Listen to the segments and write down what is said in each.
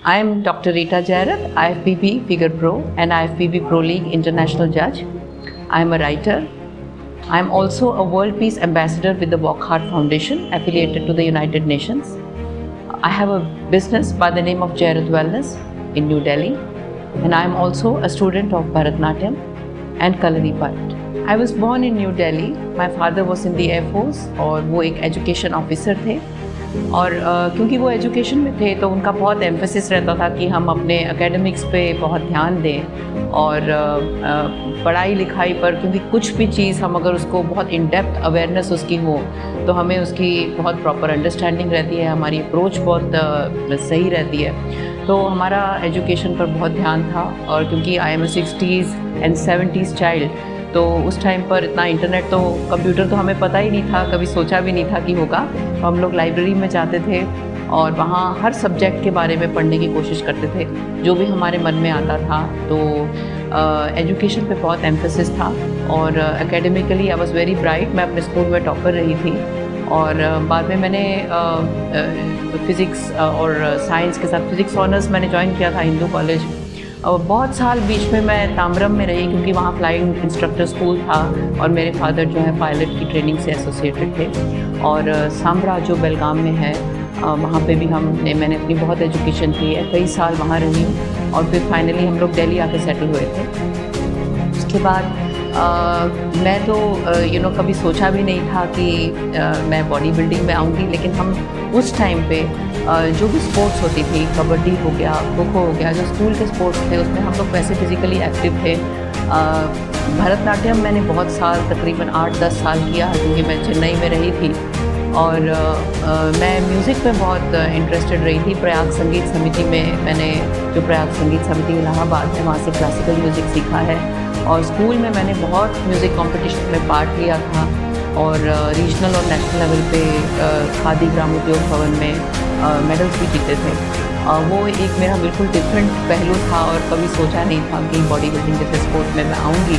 I am Dr. Rita Jairath, IFBB Figure Pro and IFBB Pro League International Judge. I am a writer. I am also a World Peace Ambassador with the Walk Hard Foundation affiliated to the United Nations. I have a business by the name of Jairath Wellness in New Delhi, and I am also a student of Bharatnatyam and Kalaripayattu. I was born in New Delhi. My father was in the Air Force और वो एक education officer थे और क्योंकि वो education में थे तो उनका बहुत एम्फेसिस रहता था कि हम अपने एकेडमिक्स पे बहुत ध्यान दें और पढ़ाई लिखाई पर, क्योंकि कुछ भी चीज़ हम अगर उसको बहुत इन डेप्थ अवेयरनेस उसकी हो तो हमें उसकी बहुत प्रॉपर अंडरस्टैंडिंग रहती है, हमारी अप्रोच बहुत सही रहती है। तो हमारा एजुकेशन पर बहुत ध्यान था और क्योंकि I am a 60s and 70s child, तो उस टाइम पर इतना इंटरनेट तो कंप्यूटर तो हमें पता ही नहीं था, कभी सोचा भी नहीं था कि होगा। तो हम लोग लाइब्रेरी में जाते थे और वहाँ हर सब्जेक्ट के बारे में पढ़ने की कोशिश करते थे जो भी हमारे मन में आता था। तो एजुकेशन पे बहुत एम्फेसिस था और academically I was very bright. मैं अपने स्कूल में टॉपर रही थी और बाद में मैंने फ़िज़िक्स और साइंस के साथ फ़िज़िक्स ऑनर्स मैंने ज्वाइन किया था हिंदू कॉलेज। और बहुत साल बीच में मैं ताम्रम में रही क्योंकि वहाँ फ्लाइंग इंस्ट्रक्टर स्कूल था और मेरे फादर जो है पायलट की ट्रेनिंग से एसोसिएटेड थे। और सांब्रा जो बेलगाम में है वहाँ पे भी मैंने अपनी बहुत एजुकेशन की है, कई साल वहाँ रही हूँ और फिर फाइनली हम लोग दिल्ली आके सेटल हुए थे। उसके बाद मैं तो कभी सोचा भी नहीं था कि मैं बॉडी बिल्डिंग में आऊँगी, लेकिन हम उस टाइम पे जो भी स्पोर्ट्स होती थी, कबड्डी हो गया, खो-खो हो गया, जो स्कूल के स्पोर्ट्स थे उसमें हम लोग वैसे फिज़िकली एक्टिव थे। भरतनाट्यम मैंने बहुत साल, तकरीबन 8-10 साल किया क्योंकि मैं चेन्नई में रही थी और मैं म्यूज़िक में बहुत इंटरेस्टेड रही थी। प्रयाग संगीत समिति में मैंने, जो प्रयाग संगीत समिति इलाहाबाद है, वहाँ से क्लासिकल म्यूज़िक सीखा है और स्कूल में मैंने बहुत म्यूज़िक कॉम्पिटिशन में पार्ट लिया था और रीजनल और नेशनल लेवल पे खादी ग्राम उद्योग भवन में मेडल्स भी जीते थे। वो एक मेरा बिल्कुल डिफरेंट पहलू था और कभी सोचा नहीं था कि बॉडी बिल्डिंग जैसे स्पोर्ट में मैं आऊँगी।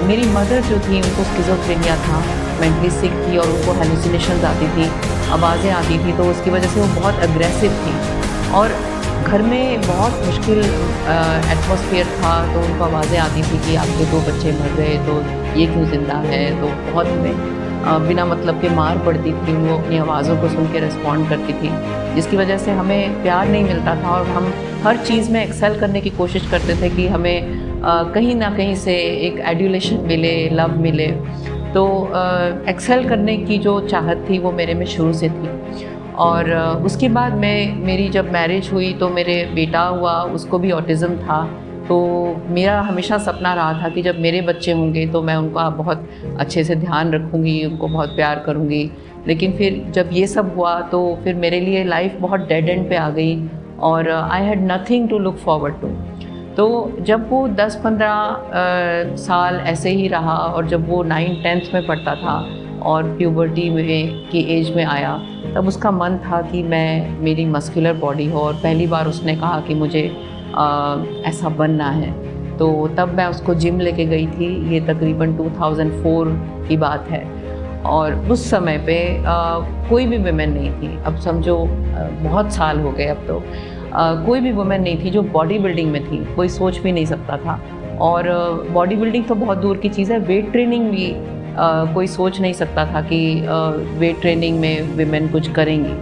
मेरी मदर जो थी उनको स्किज़ोफ्रेनिया था, मेंटली सिक थी और उनको हेलुसिनेशंस आती थी, आवाज़ें आती थी, तो उसकी वजह से वो बहुत अग्रेसिव थी और घर में बहुत मुश्किल एटमॉस्फेयर था। तो उनको आवाज़ें आती थी कि आपके 2 बच्चे मर गए तो ये क्यों ज़िंदा है, तो बहुत हमें बिना मतलब के मार पड़ती थी। वो अपनी आवाज़ों को सुन के रिस्पॉन्ड करती थी, जिसकी वजह से हमें प्यार नहीं मिलता था और हम हर चीज़ में एक्सेल करने की कोशिश करते थे कि हमें कहीं ना कहीं से एक एड्यूलेशन मिले, लव मिले। तो एक्सेल करने की जो चाहत थी वो मेरे में शुरू से थी। और उसके बाद मेरी जब मैरिज हुई तो मेरे बेटा हुआ, उसको भी ऑटिज़म था। तो मेरा हमेशा सपना रहा था कि जब मेरे बच्चे होंगे तो मैं उनका बहुत अच्छे से ध्यान रखूँगी, उनको बहुत प्यार करूँगी। लेकिन फिर जब ये सब हुआ तो फिर मेरे लिए लाइफ बहुत डेड एंड पे आ गई और I had nothing to look forward to. तो जब वो 10-15 साल ऐसे ही रहा और जब वो 9th-10th में पढ़ता था और प्यूबर्टी में की एज में आया, तब उसका मन था कि मेरी मस्कुलर बॉडी हो और पहली बार उसने कहा कि मुझे ऐसा बनना है। तो तब मैं उसको जिम लेके गई थी, ये तकरीबन 2004 की बात है और उस समय पे कोई भी वुमेन नहीं थी। अब समझो बहुत साल हो गए, अब तो कोई भी वुमेन नहीं थी जो बॉडी बिल्डिंग में थी, कोई सोच भी नहीं सकता था। और बॉडी बिल्डिंग तो बहुत दूर की चीज़ है, वेट ट्रेनिंग भी कोई सोच नहीं सकता था कि वेट ट्रेनिंग में विमेन कुछ करेंगी।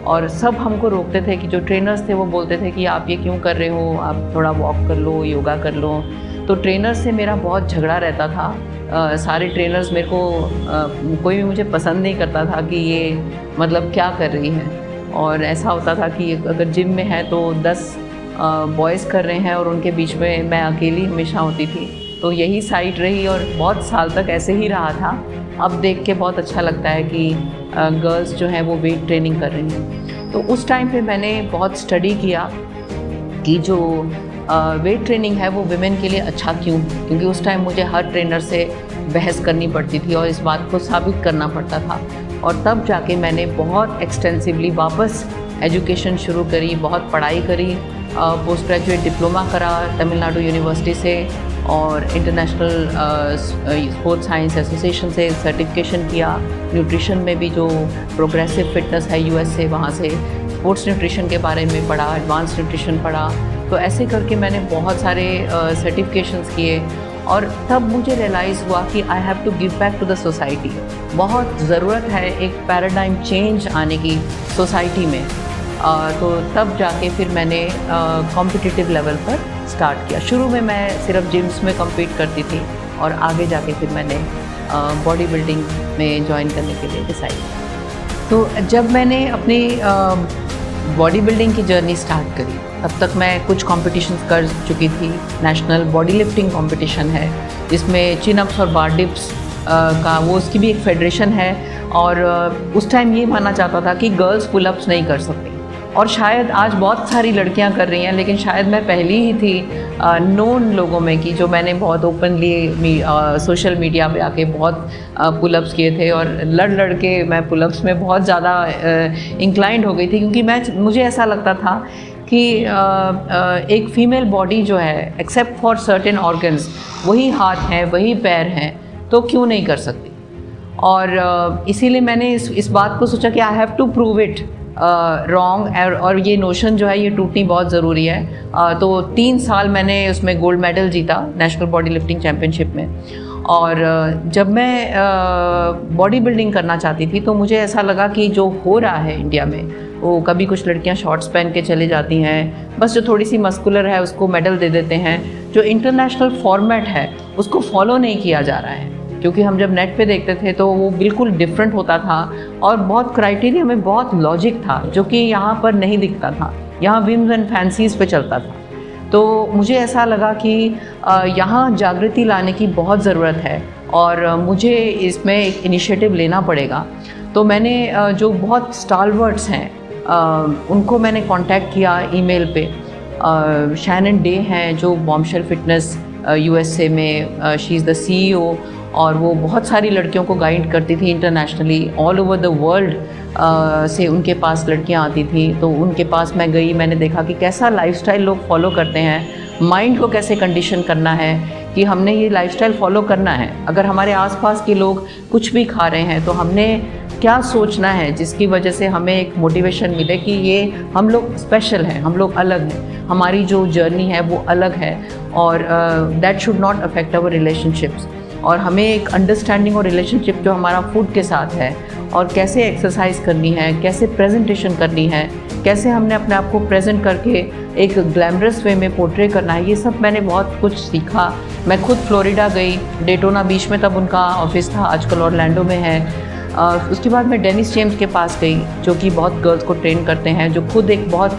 और सब हमको रोकते थे कि जो ट्रेनर्स थे वो बोलते थे कि आप ये क्यों कर रहे हो, आप थोड़ा वॉक कर लो, योगा कर लो। तो ट्रेनर से मेरा बहुत झगड़ा रहता था सारे ट्रेनर्स मेरे को कोई भी मुझे पसंद नहीं करता था कि ये मतलब क्या कर रही हैं। और ऐसा होता था कि अगर जिम में है तो 10 बॉयज़ कर रहे हैं और उनके बीच में मैं अकेली हमेशा होती थी। तो यही साइड रही और बहुत साल तक ऐसे ही रहा था। अब देख के बहुत अच्छा लगता है कि गर्ल्स जो हैं वो वेट ट्रेनिंग कर रही हैं। तो उस टाइम पे मैंने बहुत स्टडी किया कि जो वेट ट्रेनिंग है वो विमेन के लिए अच्छा क्यों, क्योंकि उस टाइम मुझे हर ट्रेनर से बहस करनी पड़ती थी और इस बात को साबित करना पड़ता था। और तब जाके मैंने बहुत एक्सटेंसिवली वापस एजुकेशन शुरू करी, बहुत पढ़ाई करी, पोस्ट ग्रेजुएट डिप्लोमा करा तमिलनाडु यूनिवर्सिटी से और इंटरनेशनल स्पोर्ट्स साइंस एसोसिएशन से सर्टिफिकेशन किया। न्यूट्रिशन में भी जो प्रोग्रेसिव फिटनेस है यूएस से, वहाँ से स्पोर्ट्स न्यूट्रिशन के बारे में पढ़ा, एडवांस न्यूट्रिशन पढ़ा। तो ऐसे करके मैंने बहुत सारे सर्टिफिकेशंस किए और तब मुझे रियलाइज़ हुआ कि I have to give back to the society. बहुत ज़रूरत है एक पैराडाइम चेंज आने की सोसाइटी में। तो तब जाके फिर मैंने कॉम्पिटिटिव लेवल पर स्टार्ट किया। शुरू में मैं सिर्फ जिम्स में कम्पीट करती थी और आगे जाके फिर मैंने बॉडी बिल्डिंग में ज्वाइन करने के लिए डिसाइड किया। तो जब मैंने अपनी बॉडी बिल्डिंग की जर्नी स्टार्ट करी तब तक मैं कुछ कॉम्पिटिशन्स कर चुकी थी। नेशनल बॉडी लिफ्टिंग कॉम्पिटिशन है जिसमें चिन अप्स और बार डिप्स का वो उसकी भी एक फेडरेशन है। और उस टाइम ये माना जाता था कि गर्ल्स पुल अप्स नहीं कर सकती और शायद आज बहुत सारी लड़कियां कर रही हैं, लेकिन शायद मैं पहली ही थी नोन लोगों में कि जो मैंने बहुत ओपनली सोशल मीडिया पे आके बहुत पुलअप्स किए थे और लड़ के मैं पुलअप्स में बहुत ज़्यादा इंक्लाइंड हो गई थी, क्योंकि मुझे ऐसा लगता था कि एक फ़ीमेल बॉडी जो है एक्सेप्ट फॉर सर्टेन ऑर्गन्स, वही हाथ हैं वही पैर हैं, तो क्यों नहीं कर सकती। और इसीलिए मैंने इस बात को सोचा कि I have to prove it wrong. और ये नोशन जो है ये टूटनी बहुत ज़रूरी है। तो 3 साल मैंने उसमें गोल्ड मेडल जीता नेशनल बॉडी लिफ्टिंग चैम्पियनशिप में। और जब मैं बॉडी बिल्डिंग करना चाहती थी तो मुझे ऐसा लगा कि जो हो रहा है इंडिया में, वो कभी कुछ लड़कियां शॉर्ट्स पहन के चली जाती हैं, बस जो थोड़ी सी मस्कुलर है उसको मेडल दे देते हैं। जो इंटरनेशनल फॉर्मेट है उसको फॉलो नहीं किया जा रहा है, क्योंकि हम जब नेट पे देखते थे तो वो बिल्कुल डिफरेंट होता था और बहुत क्राइटेरिया में बहुत लॉजिक था जो कि यहाँ पर नहीं दिखता था। यहाँ विम्स एंड फैंसीज़ पे चलता था। तो मुझे ऐसा लगा कि यहाँ जागृति लाने की बहुत ज़रूरत है और मुझे इसमें एक इनिशिएटिव लेना पड़ेगा। तो मैंने जो बहुत स्टालवर्ड्स हैं उनको मैंने कांटेक्ट किया ईमेल पे। शैनन डे हैं जो बॉम्बशेल फिटनेस यूएसए में, शी इज़ द सीईओ और वो बहुत सारी लड़कियों को गाइड करती थी internationally, all over the world से उनके पास लड़कियां आती थी। तो उनके पास मैं गई, मैंने देखा कि कैसा लाइफस्टाइल लोग फॉलो करते हैं, माइंड को कैसे कंडीशन करना है कि हमने ये लाइफस्टाइल फॉलो करना है। अगर हमारे आसपास के लोग कुछ भी खा रहे हैं तो हमने क्या सोचना है जिसकी वजह से हमें एक मोटिवेशन मिले कि ये हम लोग स्पेशल हैं, हम लोग अलग हैं, हमारी जो जर्नी है वो अलग है और that should not affect our relationships. और हमें एक अंडरस्टैंडिंग और रिलेशनशिप जो हमारा फूड के साथ है और कैसे एक्सरसाइज करनी है, कैसे प्रेजेंटेशन करनी है, कैसे हमने अपने आप को प्रेजेंट करके एक ग्लैमरस वे में पोर्ट्रे करना है, ये सब मैंने बहुत कुछ सीखा। मैं खुद फ्लोरिडा गई, डेटोना बीच में तब उनका ऑफिस था, आजकल ऑरलैंडो में है। उसके बाद मैं डेनिस जेम्स के पास गई जो कि बहुत गर्ल्स को ट्रेन करते हैं, जो खुद एक बहुत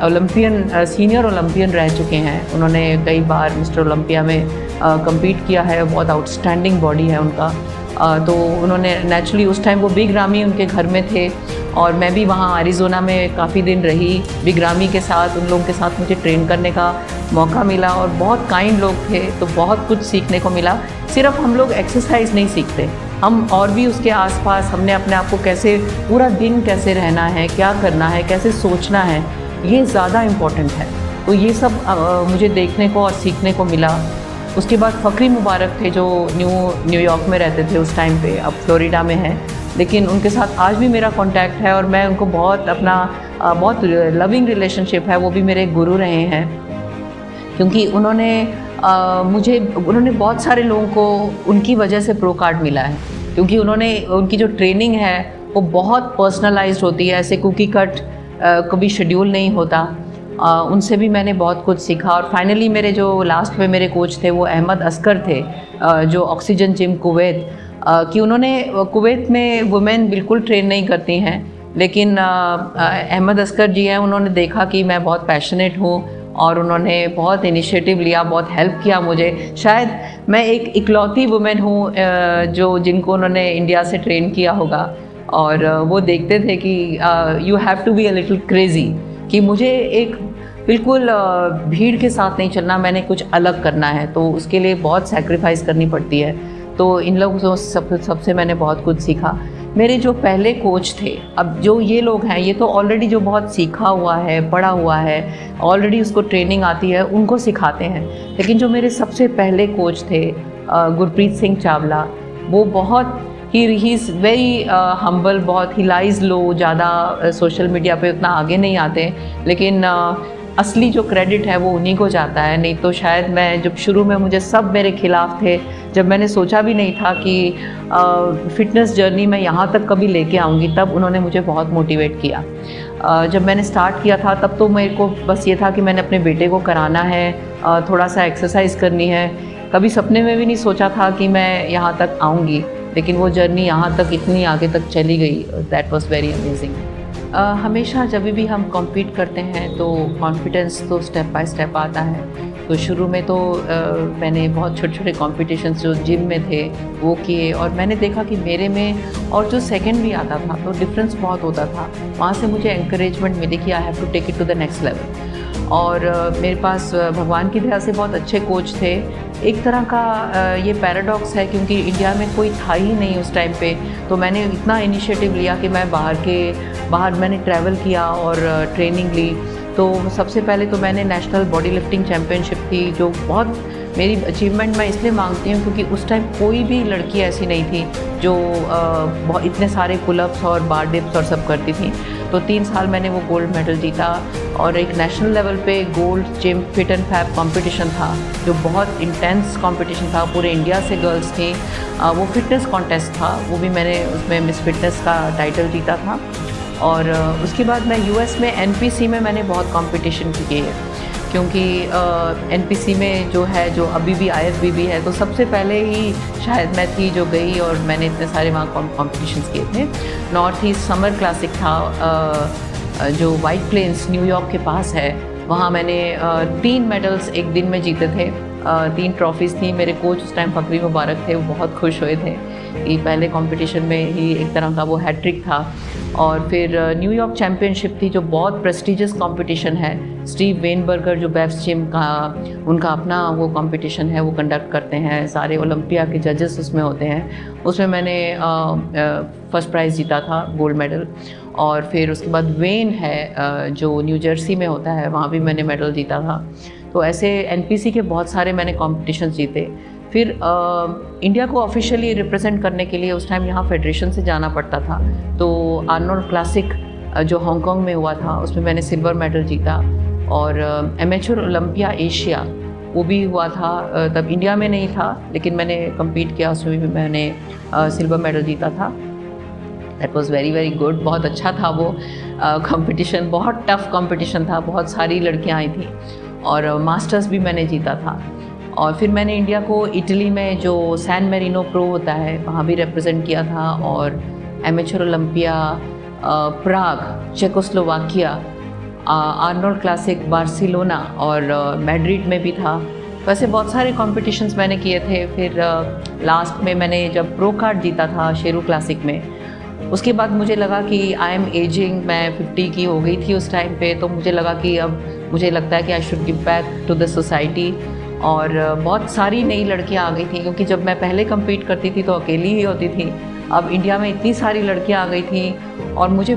ओलंपियन, सीनियर ओलंपियन रह चुके हैं। उन्होंने कई बार मिस्टर ओलंपिया में compete किया है, बहुत आउटस्टैंडिंग बॉडी है उनका। तो उन्होंने नेचुरली उस टाइम वो बिग रामी उनके घर में थे और मैं भी वहाँ एरिज़ोना में काफ़ी दिन रही बिग रामी के साथ। उन लोगों के साथ मुझे ट्रेन करने का मौका मिला और बहुत काइंड लोग थे, तो बहुत कुछ सीखने को मिला। सिर्फ हम लोग एक्सरसाइज नहीं सीखते, हम और भी उसके आसपास हमने अपने आप को कैसे पूरा दिन कैसे रहना है, क्या करना है, कैसे सोचना है, ये ज़्यादा इम्पोर्टेंट है। तो ये सब मुझे देखने को और सीखने को मिला। उसके बाद फ़खरी मुबारक थे जो न्यूयॉर्क में रहते थे उस टाइम पे, अब फ्लोरिडा में है, लेकिन उनके साथ आज भी मेरा कांटेक्ट है और मैं उनको बहुत बहुत लविंग रिलेशनशिप है। वो भी मेरे गुरु रहे हैं क्योंकि उन्होंने बहुत सारे लोगों को उनकी वजह से प्रो कार्ड मिला है, क्योंकि उनकी जो ट्रेनिंग है वो बहुत पर्सनलाइज्ड होती है, ऐसे कुकी कट कभी शेड्यूल नहीं होता। उनसे भी मैंने बहुत कुछ सीखा। और फाइनली मेरे जो लास्ट में मेरे कोच थे वो अहमद अस्कर थे, जो ऑक्सीजन जिम कुवैत, कि उन्होंने कुवैत में वुमेन बिल्कुल ट्रेन नहीं करती हैं, लेकिन अहमद अस्कर जी हैं, उन्होंने देखा कि मैं बहुत पैशनेट हूँ और उन्होंने बहुत इनिशिएटिव लिया, बहुत हेल्प किया मुझे। शायद मैं एक इकलौती वुमेन हूँ जो जिनको उन्होंने इंडिया से ट्रेन किया होगा। और वो देखते थे कि you have to be a little crazy, कि मुझे एक बिल्कुल भीड़ के साथ नहीं चलना, मैंने कुछ अलग करना है, तो उसके लिए बहुत सैक्रिफाइस करनी पड़ती है। तो इन लोगों सबसे मैंने बहुत कुछ सीखा। मेरे जो पहले कोच थे, अब जो ये लोग हैं, ये तो ऑलरेडी जो बहुत सीखा हुआ है, पढ़ा हुआ है, ऑलरेडी उसको ट्रेनिंग आती है, उनको सिखाते हैं। लेकिन जो मेरे सबसे पहले कोच थे गुरप्रीत सिंह चावला, वो बहुत ही इज़ वेरी हम्बल, बहुत ही लाइज लो, ज़्यादा सोशल मीडिया पे उतना आगे नहीं आते, लेकिन असली जो क्रेडिट है वो उन्हीं को जाता है। नहीं तो शायद मैं, जब शुरू में मुझे सब मेरे खिलाफ थे, जब मैंने सोचा भी नहीं था कि फ़िटनेस जर्नी में यहाँ तक कभी लेके आऊँगी, तब उन्होंने मुझे बहुत मोटिवेट किया। जब मैंने स्टार्ट किया था तब तो मेरे को बस ये था कि मैंने अपने बेटे को कराना है, थोड़ा सा एक्सरसाइज करनी है। कभी सपने में भी नहीं सोचा था कि मैं यहाँ तक आऊँगी, लेकिन वो जर्नी यहाँ तक इतनी आगे तक चली गई, दैट वाज वेरी अमेजिंग। हमेशा जब भी हम कॉम्पीट करते हैं तो कॉन्फिडेंस तो स्टेप बाय स्टेप आता है। तो शुरू में तो मैंने बहुत छोटे छोटे कॉम्पिटिशन्स जो जिम में थे वो किए, और मैंने देखा कि मेरे में और जो सेकंड भी आता था तो डिफरेंस बहुत होता था। वहाँ से मुझे एनकरेजमेंट मिली कि I have to take it to the next level. और मेरे पास भगवान की दया से बहुत अच्छे कोच थे। एक तरह का ये पैराडॉक्स है, क्योंकि इंडिया में कोई था ही नहीं उस टाइम पे, तो मैंने इतना इनिशिएटिव लिया कि मैं बाहर मैंने ट्रैवल किया और ट्रेनिंग ली। तो सबसे पहले तो मैंने नेशनल बॉडी लिफ्टिंग चैम्पियनशिप थी, जो बहुत मेरी अचीवमेंट मैं इसलिए मांगती हूँ क्योंकि उस टाइम कोई भी लड़की ऐसी नहीं थी जो बहुत इतने सारे पुलअप्स और बार डिप्स और सब करती थी। तो 3 साल मैंने वो गोल्ड मेडल जीता। और एक नेशनल लेवल पे gold gym fit and fab competition था, जो बहुत इंटेंस कंपटीशन था, पूरे इंडिया से गर्ल्स थी। वो फिटनेस कॉन्टेस्ट था, वो भी मैंने उसमें मिस फिटनेस का टाइटल जीता था। और उसके बाद मैं यूएस में एनपीसी में मैंने बहुत कंपटीशन किए है, क्योंकि एनपीसी में जो है, जो अभी भी आईएफबीबी है, तो सबसे पहले ही शायद मैं थी जो गई और मैंने इतने सारे वहाँ कॉम्पिटिशन्स किए थे। नॉर्थ ईस्ट समर क्लासिक था, जो वाइट प्लेन्स न्यूयॉर्क के पास है, वहाँ मैंने 3 मेडल्स एक दिन में जीते थे। 3 ट्रॉफीज़ थी। मेरे कोच उस टाइम फकरी मुबारक थे, वो बहुत खुश हुए थे कि पहले कंपटीशन में ही एक तरह का वो हैट्रिक था। और फिर न्यूयॉर्क चैम्पियनशिप थी, जो बहुत प्रेस्टिजियस कंपटीशन है। स्टीव वेनबर्गर जो बेफ्स जिम का, उनका अपना वो कंपटीशन है, वो कंडक्ट करते हैं, सारे ओलंपिया के जजेस उसमें होते हैं। उसमें मैंने फर्स्ट प्राइज़ जीता था, गोल्ड मेडल। और फिर उसके बाद वेन है जो न्यू जर्सी में होता है, वहाँ भी मैंने मेडल जीता था। तो ऐसे एनपीसी के बहुत सारे मैंने कॉम्पिटिशन्स जीते। फिर इंडिया को ऑफिशियली रिप्रेजेंट करने के लिए उस टाइम यहाँ फेडरेशन से जाना पड़ता था, तो आर्नोल्ड क्लासिक जो हांगकांग में हुआ था, उसमें मैंने सिल्वर मेडल जीता। और एमेच्योर ओलंपिया एशिया वो भी हुआ था, तब इंडिया में नहीं था, लेकिन मैंने कम्पीट किया, उसमें भी मैंने सिल्वर मेडल जीता था। That was very very good, बहुत अच्छा था वो कंपटीशन, बहुत टफ कंपटीशन था, बहुत सारी लड़कियाँ आई थी। और मास्टर्स भी मैंने जीता था। और फिर मैंने इंडिया को इटली में जो सैन मेरिनो प्रो होता है, वहाँ भी रिप्रेजेंट किया था। और एमेच्योर ओलंपिया प्राग, चेकोस्लोवाकिया, आर्नोल्ड क्लासिक बार्सिलोना और मैड्रिड में भी था। वैसे बहुत सारे कॉम्पिटिशन्स मैंने किए थे। फिर लास्ट में मैंने जब प्रो कार्ड जीता था शेरू क्लासिक में, उसके बाद मुझे लगा कि आई एम एजिंग, मैं 50 की हो गई थी उस टाइम पे, तो मुझे लगा कि अब मुझे लगता है कि I should give back to the society. और बहुत सारी नई लड़कियां आ गई थी, क्योंकि जब मैं पहले कम्पीट करती थी तो अकेली ही होती थी। अब इंडिया में इतनी सारी लड़कियां आ गई थी और मुझे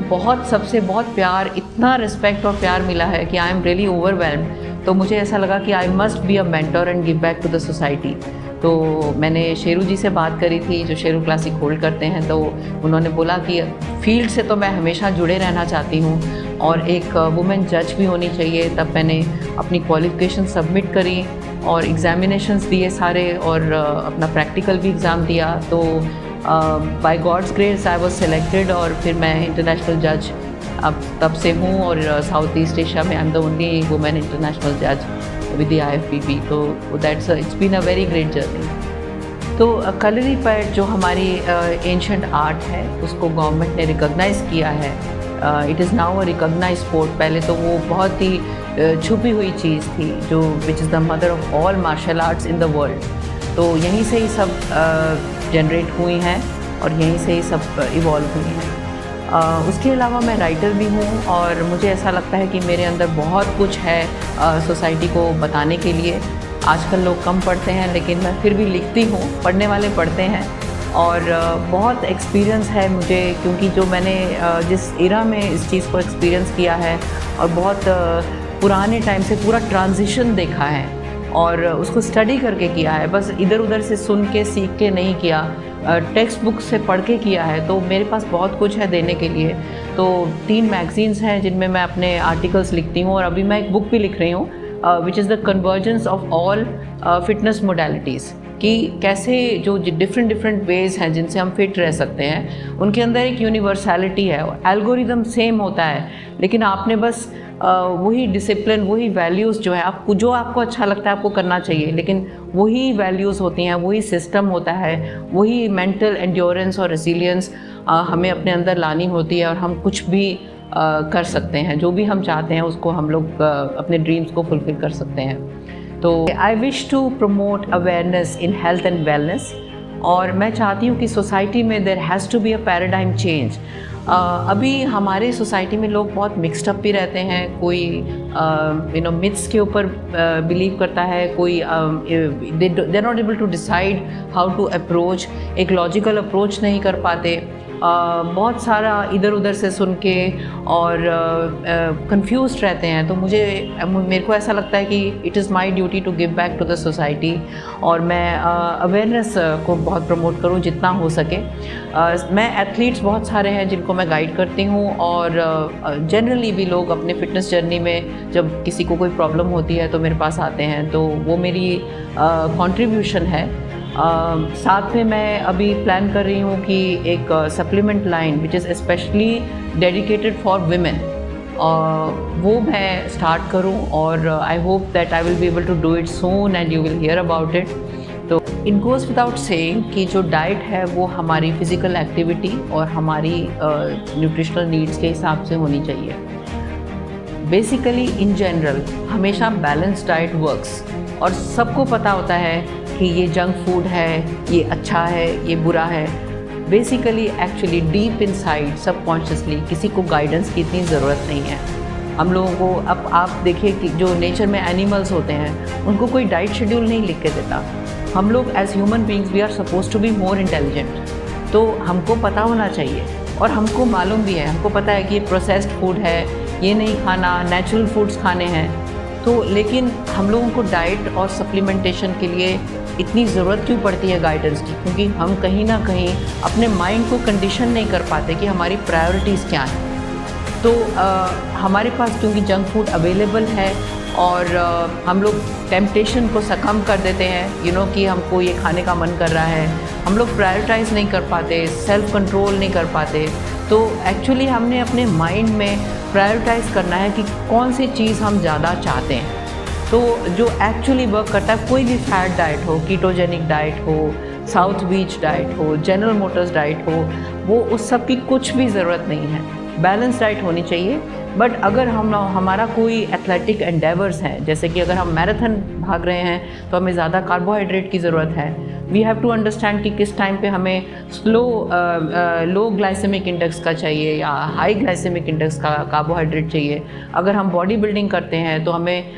सबसे बहुत प्यार, इतना रिस्पेक्ट और प्यार मिला है कि आई एम रियली ओवरवेल्म्ड। तो मुझे ऐसा लगा कि I must be a mentor and give back to the society. तो मैंने शेरू जी से बात करी थी, जो शेरू क्लासिक होल्ड करते हैं, तो उन्होंने बोला कि फील्ड से तो मैं हमेशा जुड़े रहना चाहती हूँ और एक वुमेन जज भी होनी चाहिए। तब मैंने अपनी क्वालिफिकेशन सबमिट करी और एग्जामिनेशंस दिए सारे, और अपना प्रैक्टिकल भी एग्ज़ाम दिया। तो by God's grace I was selected, और फिर मैं इंटरनेशनल जज अब तब से हूँ और साउथ ईस्ट एशिया में I am the only women international जज विद द IFBB, तो that's it's been a very great journey. तो कलरी पैट जो हमारी एंशंट आर्ट है उसको गवर्नमेंट ने रिकॉग्नाइज़ किया है। It is now a recognise sport. पहले तो वो बहुत ही छुपी हुई चीज़ थी जो which is the mother of all martial arts in the world. तो यहीं से ही सब जनरेट हुई हैं और यहीं से ही सब इवॉल्व हुई हैं। उसके अलावा मैं राइटर भी हूँ और मुझे ऐसा लगता है कि मेरे अंदर बहुत कुछ है सोसाइटी को बताने के लिए। आजकल लोग कम पढ़ते हैं लेकिन मैं फिर भी लिखती हूँ, पढ़ने वाले पढ़ते हैं। और बहुत एक्सपीरियंस है मुझे, क्योंकि जो मैंने जिस एरा में इस चीज़ को एक्सपीरियंस किया है और बहुत पुराने टाइम से पूरा ट्रांजिशन देखा है और उसको स्टडी करके किया है, बस इधर उधर से सुन के सीख के नहीं किया, टेक्स्ट बुक से पढ़ के किया है। तो मेरे पास बहुत कुछ है देने के लिए। तो 3 मैगज़ीन्स हैं जिनमें मैं अपने आर्टिकल्स लिखती हूँ और अभी मैं एक बुक भी लिख रही हूँ विच is the convergence of all fitness modalities, कि कैसे जो डिफरेंट वेज़ हैं जिनसे हम फिट रह सकते हैं उनके अंदर एक यूनिवर्सैलिटी है। एल्गोरिदम सेम होता है लेकिन आपने बस वही डिसिप्लिन, वही वैल्यूज़ जो है आपको, जो आपको अच्छा लगता है आपको करना चाहिए, लेकिन वही वैल्यूज़ होती हैं, वही सिस्टम होता है, वही मेंटल एंड्योरेंस और रेसिलियंस हमें अपने अंदर लानी होती है और हम कुछ भी कर सकते हैं। जो भी हम चाहते हैं उसको हम लोग अपने ड्रीम्स को फुलफिल कर सकते हैं। तो I wish to promote awareness in health and wellness, और मैं चाहती हूँ कि सोसाइटी में there has to be a paradigm change. अभी हमारे सोसाइटी में लोग बहुत मिक्सड अप भी रहते हैं। कोई मिथ्स के ऊपर बिलीव करता है, कोई they are not able to decide how to approach, एक लॉजिकल अप्रोच नहीं कर पाते, बहुत सारा इधर उधर से सुन के और कंफ्यूज्ड रहते हैं। तो मेरे को ऐसा लगता है कि it is my duty to give back to the society और मैं अवेयरनेस को बहुत प्रमोट करूं जितना हो सके। मैं एथलीट्स बहुत सारे हैं जिनको मैं गाइड करती हूं और जनरली भी लोग अपने फिटनेस जर्नी में जब किसी को कोई प्रॉब्लम होती है तो मेरे पास आते हैं, तो वो मेरी कंट्रीब्यूशन है। साथ में मैं अभी प्लान कर रही हूँ कि एक supplement line which is specially dedicated for women वो मैं स्टार्ट करूँ और I hope that I will be able to do it soon and you will hear about it. तो इट गोज़ विदाउट सेइंग कि जो डाइट है वो हमारी फिज़िकल एक्टिविटी और हमारी न्यूट्रिशनल नीड्स के हिसाब से होनी चाहिए। बेसिकली इन जनरल हमेशा बैलेंस डाइट वर्क्स, और सबको पता होता है कि ये जंक फूड है, ये अच्छा है, ये बुरा है। Basically actually deep inside subconsciously किसी को गाइडेंस की इतनी ज़रूरत नहीं है। हम लोगों को अब आप देखिए कि जो नेचर में एनिमल्स होते हैं उनको कोई डाइट शेड्यूल नहीं लिख के देता। हम लोग as human beings we are suppose to be more intelligent, तो हमको पता होना चाहिए और हमको मालूम भी है, हमको पता है कि ये प्रोसेस्ड फूड है, ये नहीं खाना, नेचुरल फूड्स खाने हैं। तो लेकिन हम लोगों को डाइट और सप्लीमेंटेशन के लिए इतनी ज़रूरत क्यों पड़ती है गाइडेंस की? क्योंकि हम कहीं ना कहीं अपने माइंड को कंडीशन नहीं कर पाते कि हमारी प्रायोरिटीज़ क्या हैं। तो हमारे पास क्योंकि जंक फूड अवेलेबल है और हम लोग टेम्पटेशन को सकम कर देते हैं, कि हमको ये खाने का मन कर रहा है, हम लोग प्रायोरिटाइज़ नहीं कर पाते, सेल्फ कंट्रोल नहीं कर पाते। तो एक्चुअली हमने अपने माइंड में प्रायोरिटाइज़ करना है कि कौन सी चीज़ हम ज़्यादा चाहते हैं। तो जो एक्चुअली वर्क करता है, कोई भी फैट डाइट हो, कीटोजेनिक डाइट हो, साउथ बीच डाइट हो, जनरल मोटर्स डाइट हो, वो उस सब की कुछ भी ज़रूरत नहीं है। बैलेंस डाइट होनी चाहिए। बट अगर हमारा कोई एथलेटिक एंडेवर्स हैं, जैसे कि अगर हम मैराथन भाग रहे हैं तो हमें ज़्यादा कार्बोहाइड्रेट की ज़रूरत है। वी हैव टू अंडरस्टैंड कि किस टाइम पे हमें लो ग्लाइसेमिक इंडेक्स का चाहिए या हाई ग्लाइसेमिक इंडेक्स का कार्बोहाइड्रेट चाहिए। अगर हम बॉडी बिल्डिंग करते हैं तो हमें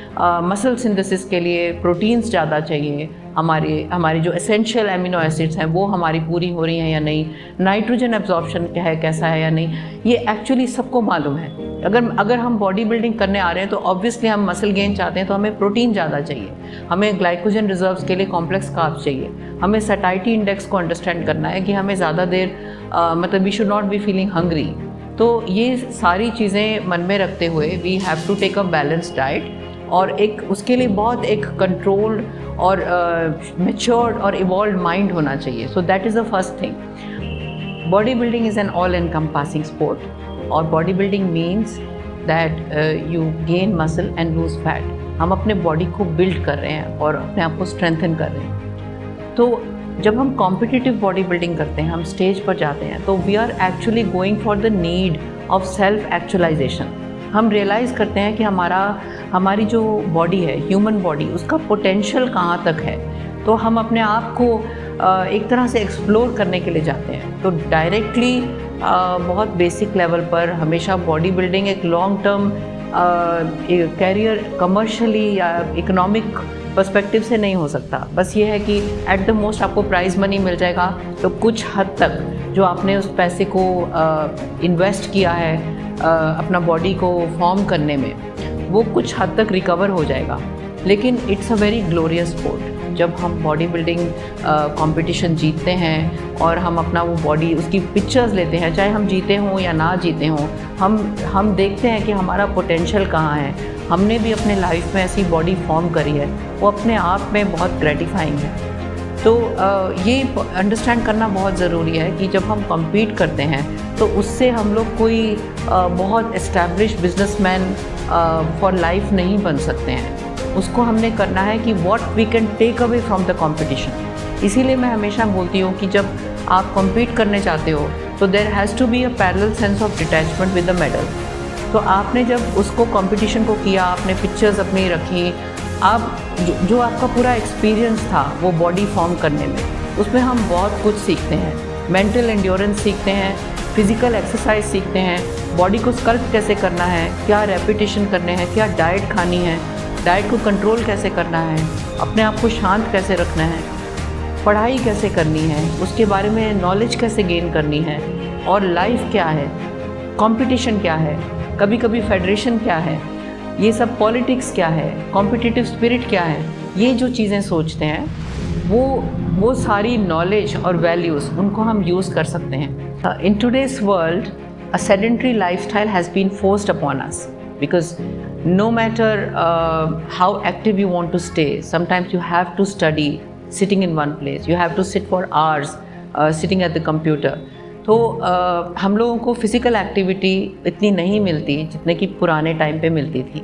मसल सिंथेसिस के लिए प्रोटीन्स ज़्यादा चाहिए। हमारी जो एसेंशियल एमिनो एसिड्स हैं वो हमारी पूरी हो रही हैं या नहीं, नाइट्रोजन एब्जॉर्प्शन क्या है, कैसा है या नहीं, ये एक्चुअली सबको मालूम है। अगर हम बॉडी बिल्डिंग करने आ रहे हैं तो ऑब्वियसली हम मसल गेन चाहते हैं, तो हमें प्रोटीन ज़्यादा चाहिए, हमें ग्लाइकोजन रिजर्व्स के लिए कॉम्प्लेक्स कार्ब्स चाहिए, हमें सैटाइटी इंडेक्स को अंडरस्टैंड करना है कि हमें ज़्यादा देर मतलब we should not be feeling hungry. तो ये सारी चीज़ें मन में रखते हुए we have to take a balanced diet, और एक उसके लिए बहुत एक कंट्रोल्ड और मैच्योर्ड और इवॉल्व माइंड होना चाहिए। So that is the first thing. Body building is an all encompassing sport. और body building means that you gain muscle and lose fat. हम अपने बॉडी को बिल्ड कर रहे हैं और अपने आप को स्ट्रेंथन कर रहे हैं। तो जब हम कॉम्पिटिटिव बॉडी बिल्डिंग करते हैं, हम स्टेज पर जाते हैं, तो we are actually going for the need of self actualisation. हम रियलाइज़ करते हैं कि हमारी जो बॉडी है, ह्यूमन बॉडी, उसका पोटेंशियल कहाँ तक है। तो हम अपने आप को एक तरह से एक्सप्लोर करने के लिए जाते हैं। तो डायरेक्टली बहुत बेसिक लेवल पर हमेशा बॉडी बिल्डिंग एक लॉन्ग टर्म कैरियर कमर्शियली या इकोनॉमिक पर्सपेक्टिव से नहीं हो सकता। बस ये है कि एट द मोस्ट आपको प्राइज़ मनी मिल जाएगा, तो कुछ हद तक जो आपने उस पैसे को इन्वेस्ट किया है अपना बॉडी को फॉर्म करने में, वो कुछ हद तक रिकवर हो जाएगा। लेकिन it's a very glorious sport. जब हम बॉडी बिल्डिंग कंपटीशन जीतते हैं और हम अपना वो बॉडी, उसकी पिक्चर्स लेते हैं, चाहे हम जीते हों या ना जीते हों, हम देखते हैं कि हमारा पोटेंशियल कहाँ है। हमने भी अपने लाइफ में ऐसी बॉडी फॉर्म करी है, वो अपने आप में बहुत ग्रेटिफाइंग है। तो ये अंडरस्टैंड करना बहुत ज़रूरी है कि जब हम कम्पीट करते हैं तो उससे हम लोग कोई बहुत एस्टैब्लिश बिजनेसमैन फॉर लाइफ नहीं बन सकते हैं। उसको हमने करना है कि what we can take away from the competition. इसीलिए मैं हमेशा बोलती हूँ कि जब आप कम्पीट करने चाहते हो तो there has to be a parallel sense of detachment with the medal. तो आपने जब उसको कंपटीशन को किया, आपने पिक्चर्स अपनी रखी, आप जो आपका पूरा एक्सपीरियंस था वो बॉडी फॉर्म करने में, उसमें हम बहुत कुछ सीखते हैं। मेंटल एंड्योरेंस सीखते हैं, फिज़िकल एक्सरसाइज सीखते हैं, बॉडी को स्कल्प कैसे करना है, क्या रेपिटेशन करने हैं, क्या डाइट खानी है, डाइट को कंट्रोल कैसे करना है, अपने आप को शांत कैसे रखना है, पढ़ाई कैसे करनी है, उसके बारे में नॉलेज कैसे गेन करनी है, और लाइफ क्या है, कंपटीशन क्या है, कभी कभी फेडरेशन क्या है, ये सब पॉलिटिक्स क्या है, कॉम्पिटिटिव स्पिरिट क्या है, ये जो चीज़ें सोचते हैं वो सारी नॉलेज और वैल्यूज़ उनको हम यूज़ कर सकते हैं। In today's world a sedentary lifestyle has been forced upon us because no matter how active you want to stay, sometimes you have to study sitting in one place, you have to sit for hours sitting at the computer. तो हम लोगों को physical activity इतनी नहीं मिलती जितने कि पुराने टाइम पे मिलती थी।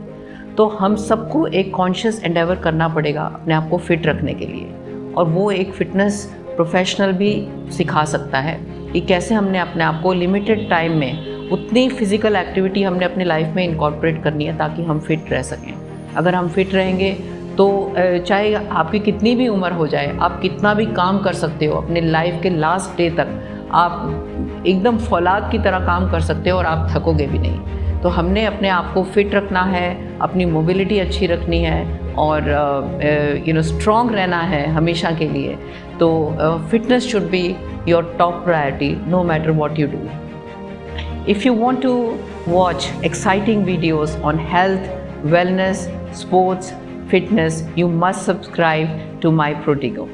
तो हम सबको एक कॉन्शियस एंडेवर करना पड़ेगा अपने आप को फिट रखने के लिए, और वो एक फ़िटनेस प्रोफेशनल भी सिखा सकता है कि कैसे हमने अपने आप को लिमिटेड टाइम में उतनी फ़िज़िकल एक्टिविटी हमने अपनी लाइफ में इनकॉर्पोरेट करनी है ताकि हम फिट रह सकें। अगर हम फिट रहेंगे तो चाहे आपकी कितनी भी उम्र हो जाए, आप कितना भी काम कर सकते हो, अपने लाइफ के लास्ट डे तक आप एकदम फौलाद की तरह काम कर सकते हो और आप थकोगे भी नहीं। तो हमने अपने आप को फिट रखना है, अपनी मोबिलिटी अच्छी रखनी है और स्ट्रॉन्ग रहना है हमेशा के लिए। तो fitness should be your top priority no matter what you do. If you want to watch exciting videos on health, wellness, sports, fitness, you must subscribe to my Prodigo.